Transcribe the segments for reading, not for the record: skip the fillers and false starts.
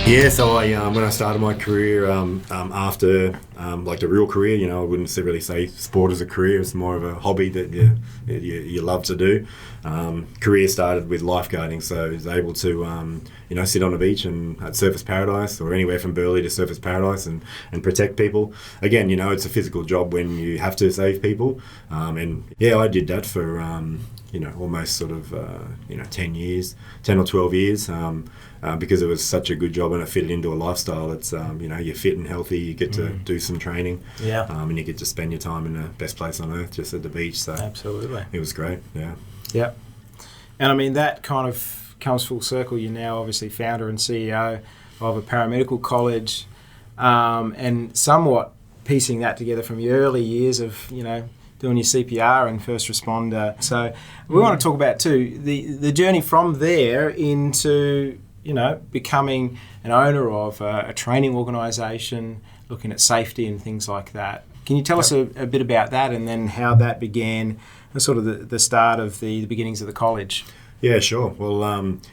Yeah, so when I started my career after like the real career, I wouldn't really say sport as a career. It's more of a hobby that you love to do. Career started with lifeguarding, so I was able to sit on a beach and at Surfers Paradise or anywhere from Burleigh to Surfers Paradise and protect people. Again, it's a physical job when you have to save people, and yeah, I did that for almost sort of 10 or 12 years. Because it was such a good job and it fitted into a lifestyle. It's you're fit and healthy, you get to do some training, and you get to spend your time in the best place on earth, just at the beach. So absolutely, it was great. Yeah. And I mean, that kind of comes full circle. You're now obviously founder and CEO of a paramedical college, and somewhat piecing that together from your early years of doing your CPR and first responder. So we want to talk about too the journey from there into becoming an owner of a training organisation, looking at safety and things like that. Can you tell us a bit about that, and then how that began, and sort of the start of the beginnings of the college? Yeah, sure. Well,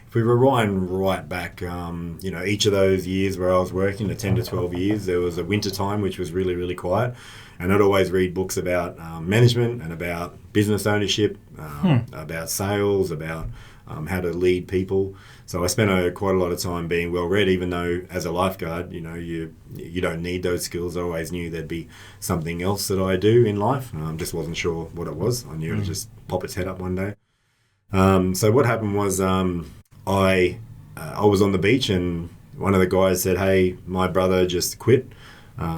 if we rewind right back, each of those years where I was working, the 10 to 12 years, there was a winter time which was really, really quiet. And I'd always read books about management and about business ownership, about sales, about how to lead people. So I spent quite a lot of time being well read, even though as a lifeguard, you don't need those skills. I always knew there'd be something else that I do in life. Just wasn't sure what it was. I knew it would just pop its head up one day. So what happened was I was on the beach, and one of the guys said, "Hey, my brother just quit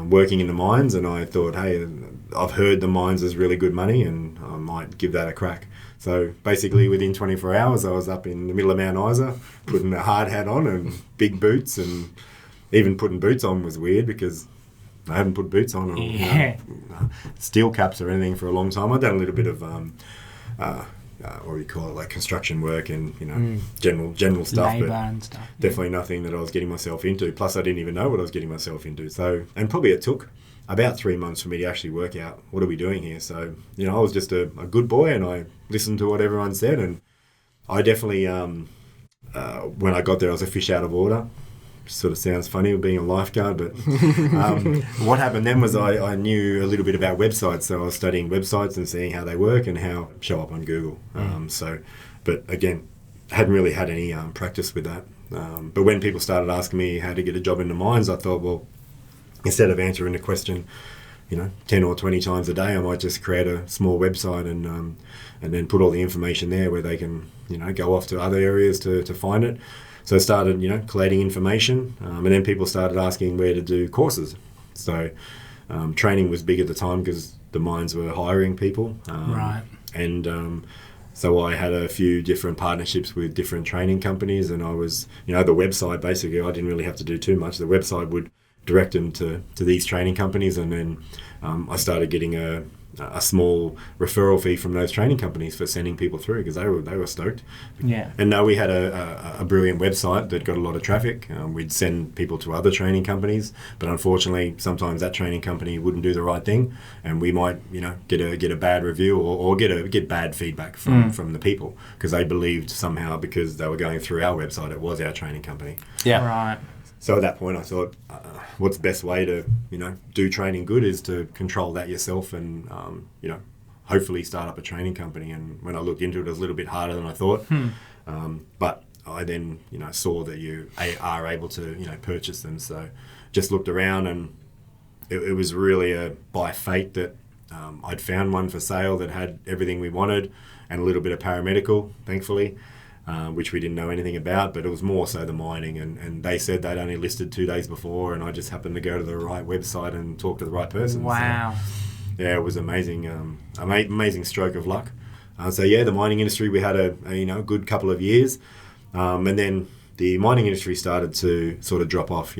working in the mines," and I thought, "Hey, I've heard the mines is really good money, and I might give that a crack." So basically within 24 hours I was up in the middle of Mount Isa, putting a hard hat on and big boots, and even putting boots on was weird because I haven't put boots on or steel caps or anything for a long time. I'd done a little bit of what do you call it, like construction work and general stuff, Labour but and stuff. definitely nothing that I was getting myself into. Plus I didn't even know what I was getting myself into. So, and probably it took about 3 months for me to actually work out what are we doing here. So I was just a good boy, and I listened to what everyone said, and I definitely when I got there I was a fish out of water. Sort of sounds funny being a lifeguard, but what happened then was I knew a little bit about websites, so I was studying websites and seeing how they work and how show up on Google. But again, hadn't really had any practice with that. But when people started asking me how to get a job in the mines, I thought, well, instead of answering the question 10 or 20 times a day, I might just create a small website and then put all the information there where they can go off to other areas to find it. So I started, collating information, and then people started asking where to do courses. So training was big at the time because the mines were hiring people. Right. And so I had a few different partnerships with different training companies, and I was, the website, basically, I didn't really have to do too much. The website would direct them to these training companies, and then I started getting a small referral fee from those training companies for sending people through because they were stoked. Yeah. And we had a brilliant website that got a lot of traffic. We'd send people to other training companies, but unfortunately sometimes that training company wouldn't do the right thing, and we might get a bad review or get bad feedback from the people because they believed somehow because they were going through our website it was our training company. Yeah. Right. So at that point I thought, what's the best way to, do training good is to control that yourself and, hopefully start up a training company. And when I looked into it, it was a little bit harder than I thought. But I then, saw that you are able to, purchase them. So just looked around, and it was really by fate that I'd found one for sale that had everything we wanted and a little bit of paramedical, thankfully. Which we didn't know anything about, but it was more so the mining, and they said they'd only listed 2 days before, and I just happened to go to the right website and talk to the right person. Wow. So, yeah, it was amazing, amazing stroke of luck. The mining industry, we had a good couple of years, and then the mining industry started to sort of drop off,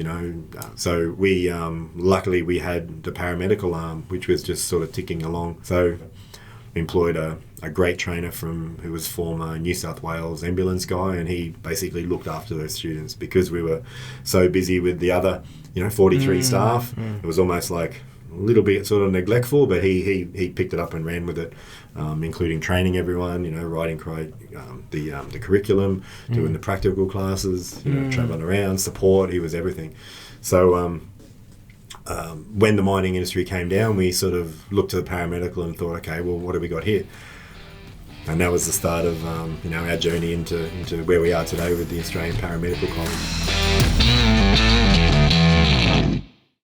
so we luckily we had the paramedical arm, which was just sort of ticking along. So employed a great trainer who was former New South Wales ambulance guy, and he basically looked after those students because we were so busy with the other 43 staff. It was almost like a little bit sort of neglectful, but he picked it up and ran with it, including training everyone, writing the curriculum, doing the practical classes, traveling around, support. He was everything. So when the mining industry came down, we sort of looked to the paramedical and thought, okay, well, what have we got here? And that was the start of our journey into where we are today with the Australian Paramedical College.